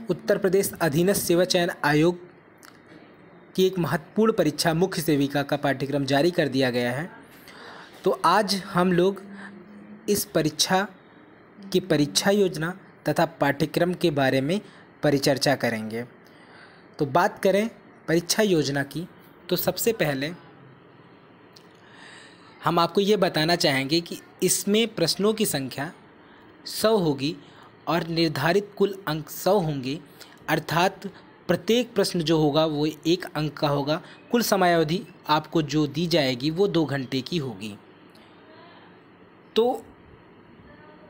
उत्तर प्रदेश अधीनस्थ सेवा चयन आयोग की एक महत्वपूर्ण परीक्षा मुख्य सेविका का पाठ्यक्रम जारी कर दिया गया है। तो आज हम लोग इस परीक्षा की परीक्षा योजना तथा पाठ्यक्रम के बारे में परिचर्चा करेंगे। तो बात करें परीक्षा योजना की, तो सबसे पहले हम आपको ये बताना चाहेंगे कि इसमें प्रश्नों की संख्या 100 होगी और निर्धारित कुल अंक 100 होंगे, अर्थात प्रत्येक प्रश्न जो होगा वो 1 अंक का होगा। कुल समयावधि आपको जो दी जाएगी वो 2 घंटे की होगी। तो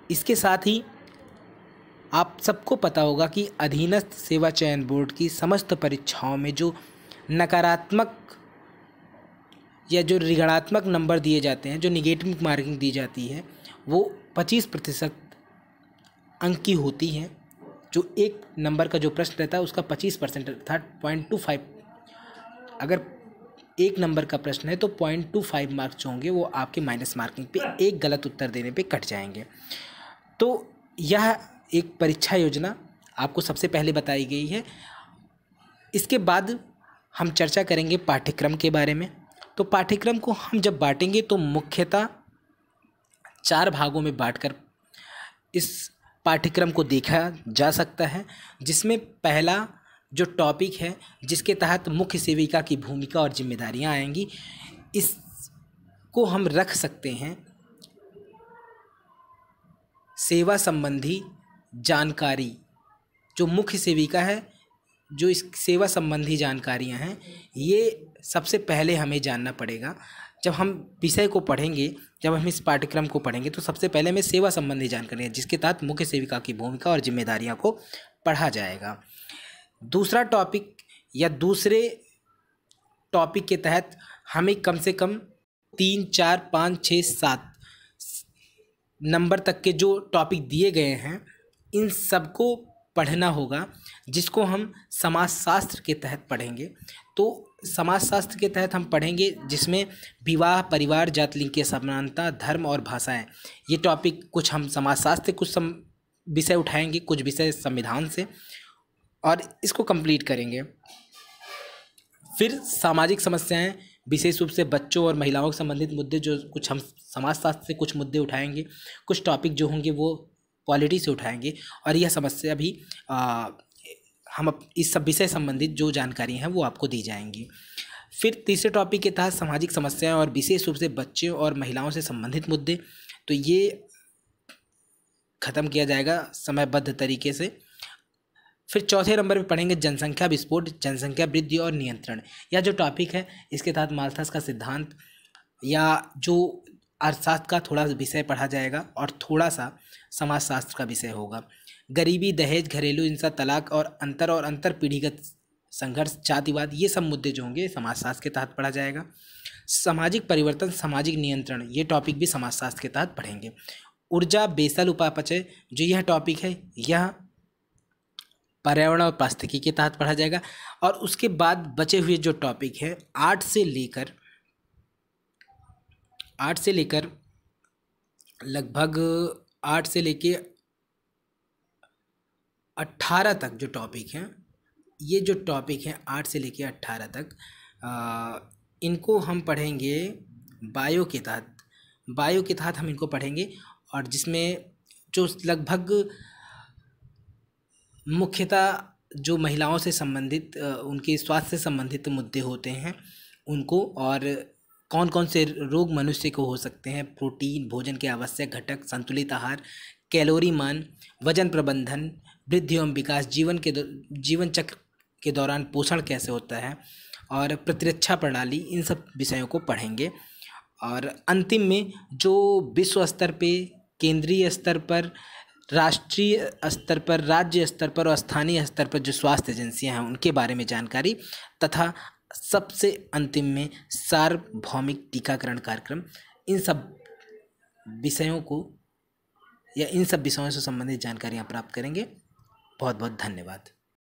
इसके साथ ही आप सबको पता होगा कि अधीनस्थ सेवा चयन बोर्ड की समस्त परीक्षाओं में जो नकारात्मक या जो ऋणात्मक नंबर दिए जाते हैं, जो निगेटिव मार्किंग दी जाती है, वो 25% अंक की होती हैं। जो 1 नंबर का जो प्रश्न रहता है उसका 25% अर्थात 0.25, अगर 1 नंबर का प्रश्न है तो 0.25 मार्क्स जो होंगे वो आपके माइनस मार्किंग पे एक गलत उत्तर देने पे कट जाएंगे। तो यह एक परीक्षा योजना आपको सबसे पहले बताई गई है। इसके बाद हम चर्चा करेंगे पाठ्यक्रम के बारे में। तो पाठ्यक्रम को हम जब बांटेंगे तो मुख्यतः 4 भागों में बांटकर इस पाठ्यक्रम को देखा जा सकता है, जिसमें पहला जो टॉपिक है जिसके तहत मुख्य सेविका की भूमिका और जिम्मेदारियां आएंगी, इसको हम रख सकते हैं सेवा संबंधी जानकारी। जो मुख्य सेविका है, जो इस सेवा संबंधी जानकारियां हैं, ये सबसे पहले हमें जानना पड़ेगा। जब हम विषय को पढ़ेंगे, जब हम इस पाठ्यक्रम को पढ़ेंगे तो सबसे पहले हमें सेवा संबंधी जानकारी है जिसके तहत मुख्य सेविका की भूमिका और जिम्मेदारियों को पढ़ा जाएगा। दूसरा टॉपिक या दूसरे टॉपिक के तहत हमें कम से कम 3, 4, 5, 6, 7 नंबर तक के जो टॉपिक दिए गए हैं इन सबको पढ़ना होगा, जिसको हम समाजशास्त्र के तहत पढ़ेंगे। तो समाजशास्त्र के तहत हम पढ़ेंगे जिसमें विवाह, परिवार, जाति, लिंग की समानता, धर्म और भाषाएं, ये टॉपिक कुछ हम समाजशास्त्र कुछ विषय उठाएंगे, कुछ विषय संविधान से, और इसको कंप्लीट करेंगे। फिर सामाजिक समस्याएं, विशेष रूप से बच्चों और महिलाओं से संबंधित मुद्दे, जो कुछ हम समाजशास्त्र से कुछ मुद्दे उठाएंगे। कुछ टॉपिक जो होंगे वो पॉलिटी से उठाएंगे, और यह समस्या भी हम इस सब विषय संबंधित जो जानकारी हैं वो आपको दी जाएंगी। फिर तीसरे टॉपिक के तहत सामाजिक समस्याएं और विशेष रूप से बच्चों और महिलाओं से संबंधित मुद्दे, तो ये ख़त्म किया जाएगा समयबद्ध तरीके से। फिर चौथे नंबर पे पढ़ेंगे जनसंख्या विस्फोट, जनसंख्या वृद्धि और नियंत्रण। यह जो टॉपिक है इसके तहत माल्थस का सिद्धांत या जो अर्थशास्त्र का थोड़ा विषय पढ़ा जाएगा और थोड़ा सा समाजशास्त्र का विषय होगा। गरीबी, दहेज, घरेलू हिंसा, तलाक और अंतर पीढ़ीगत संघर्ष, जातिवाद, ये सब मुद्दे जो होंगे समाजशास्त्र के तहत पढ़ा जाएगा। सामाजिक परिवर्तन, सामाजिक नियंत्रण, ये टॉपिक भी समाजशास्त्र के तहत पढ़ेंगे। ऊर्जा, बेसल, उपापचय, जो यह टॉपिक है यह पर्यावरण और पारिस्थितिकी के तहत पढ़ा जाएगा। और उसके बाद बचे हुए जो टॉपिक है 8 से लेकर लगभग 8 से लेके 18 तक जो टॉपिक हैं, ये जो टॉपिक हैं 8 से लेके 18 तक, इनको हम पढ़ेंगे बायो के तहत हम इनको पढ़ेंगे, और जिसमें जो लगभग मुख्यतः जो महिलाओं से संबंधित, उनके स्वास्थ्य से संबंधित मुद्दे होते हैं उनको, और कौन कौन से रोग मनुष्य को हो सकते हैं, प्रोटीन, भोजन के आवश्यक घटक, संतुलित आहार, कैलोरी मान, वजन प्रबंधन, वृद्धि एवं विकास, जीवन चक्र के दौरान पोषण कैसे होता है, और प्रतिरक्षा प्रणाली, इन सब विषयों को पढ़ेंगे। और अंतिम में जो विश्व स्तर पे, केंद्रीय स्तर पर, राष्ट्रीय स्तर पर, राज्य स्तर पर और स्थानीय स्तर पर जो स्वास्थ्य एजेंसियां हैं उनके बारे में जानकारी, तथा सबसे अंतिम में सार्वभौमिक टीकाकरण कार्यक्रम, इन सब विषयों को या इन सब विषयों से संबंधित जानकारियाँ प्राप्त करेंगे। बहुत बहुत धन्यवाद।